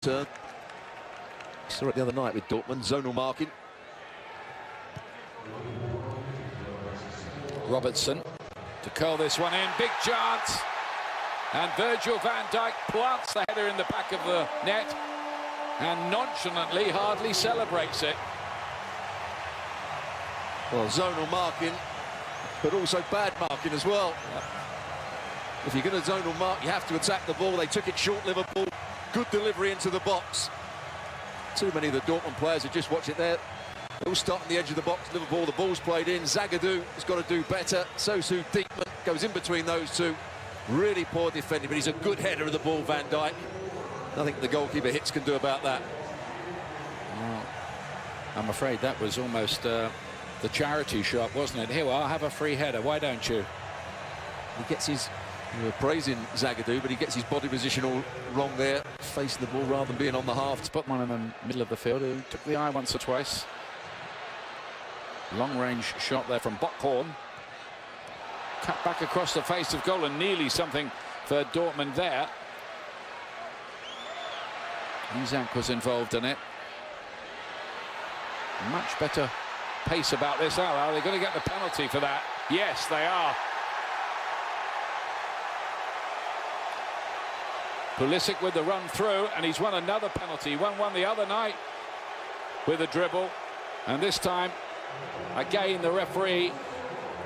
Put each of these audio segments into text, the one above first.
turn. Saw it the other night with Dortmund, zonal marking. Robertson to curl this one in, big chance. And Virgil van Dijk plants the header in the back of the net and nonchalantly hardly celebrates it. Well, zonal marking, but also bad marking as well. If you're going to zonal mark, you have to attack the ball. They took it short, Liverpool. Good delivery into the box. Too many of the Dortmund players are just watching it there. They'll start on the edge of the box. Liverpool, the ball's played in. Zagadou has got to do better. So-so Diekman goes in between those two. Really poor defending, but he's a good header of the ball, Van Dijk. Nothing the goalkeeper hits can do about that. Well, I'm afraid that was almost the charity shot, wasn't it? Here, I'll have a free header. Why don't you? He gets his... We're praising Zagadou, but he gets his body position all wrong there, facing the ball rather than being on the half. To put one in the middle of the field who took the eye once or twice. Long-range shot there from Bockhorn. Cut back across the face of goal and nearly something for Dortmund there. Isak was involved in it. Much better pace about this. Are they going to get the penalty for that? Yes, they are. Pulisic with the run through, and he's won another penalty. He won one the other night with a dribble, and this time, again, the referee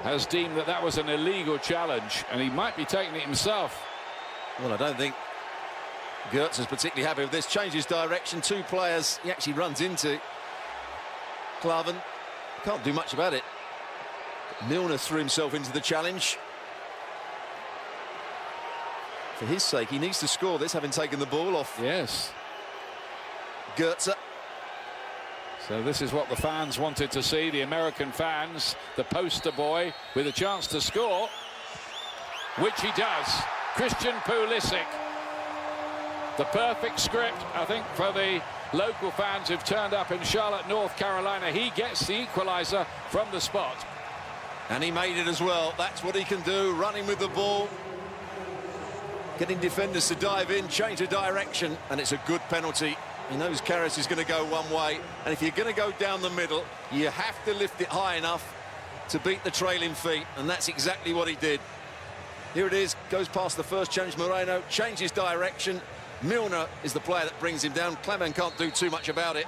has deemed that that was an illegal challenge, and he might be taking it himself. Well, I don't think Gertz is particularly happy with this. Changes direction, two players. He actually runs into Klavan. Can't do much about it. Milner threw himself into the challenge. For his sake, he needs to score this, having taken the ball off. Yes. Gertz. So this is what the fans wanted to see, the American fans, the poster boy with a chance to score, which he does. Christian Pulisic. The perfect script, I think, for the local fans who've turned up in Charlotte, North Carolina. He gets the equaliser from the spot. And he made it as well. That's what he can do, running with the ball. Getting defenders to dive in, change the direction, and it's a good penalty. He knows Karras is going to go one way, and if you're going to go down the middle, you have to lift it high enough to beat the trailing feet, and that's exactly what he did. Here it is, goes past the first challenge, Moreno, changes direction. Milner is the player that brings him down. Clement can't do too much about it.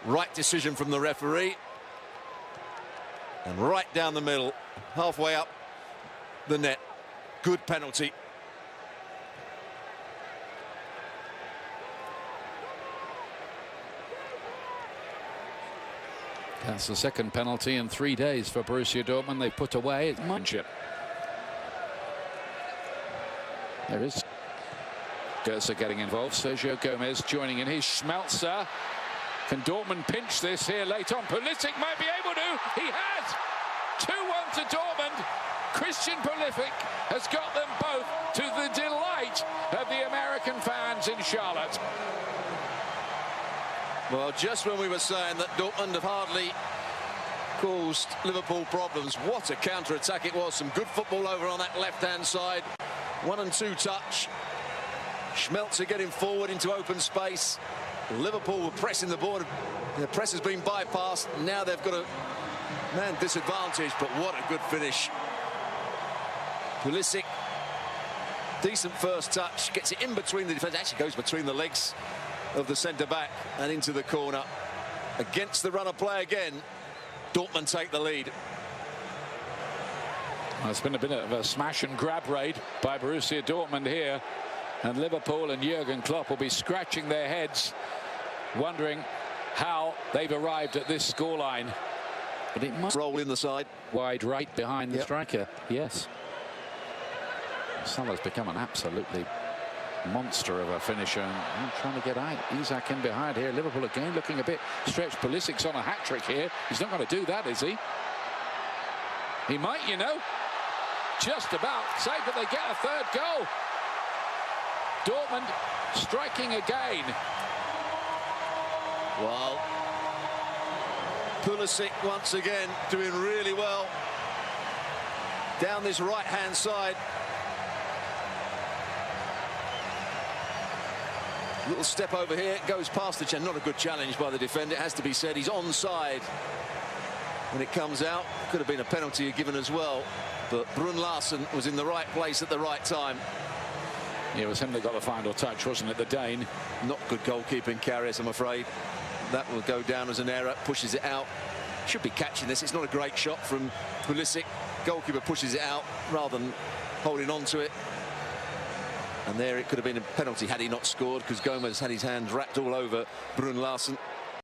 Right decision from the referee. And right down the middle, halfway up the net. Good penalty. That's the second penalty in 3 days for Borussia Dortmund. They've put away Munchip. There is Gertz getting involved. Sergio Gomez joining in. His Schmelzer. Can Dortmund pinch this here late on? Pulisic might be able to. He has. 2-1 to Dortmund. Christian Pulisic has got them both to the delight of the American fans in Charlotte. Well, just when we were saying that Dortmund have hardly caused Liverpool problems, what a counter-attack it was. Some good football over on that left-hand side. 1 and 2 touch. Schmelzer getting forward into open space. Liverpool were pressing the ball. The press has been bypassed. Now they've got a man disadvantage, but what a good finish. Pulisic, decent first touch, gets it in between the defence, actually goes between the legs of the centre-back and into the corner. Against the run of play again, Dortmund take the lead. Well, it's been a bit of a smash and grab raid by Borussia Dortmund here, and Liverpool and Jurgen Klopp will be scratching their heads, wondering how they've arrived at this scoreline. But it must roll in the side. Wide right behind the striker, yes. Salah's become an absolutely monster of a finisher, and trying to get out. Isak in behind here. Liverpool again looking a bit stretched. Pulisic's on a hat-trick here. He's not going to do that, is he? He might, you know. Just about. Say, but they get a third goal. Dortmund striking again. Well, Pulisic once again doing really well down this right-hand side. Little step over here, goes past the challenge. Not a good challenge by the defender, it has to be said. He's onside when it comes out. Could have been a penalty given as well, but Brun Larsen was in the right place at the right time. Yeah, it was him that got the final touch, wasn't it, the Dane? Not good goalkeeping, Karius, I'm afraid. That will go down as an error, pushes it out. Should be catching this. It's not a great shot from Pulisic. Goalkeeper pushes it out rather than holding on to it. And there it could have been a penalty had he not scored, because Gomez had his hands wrapped all over Brun Larsen.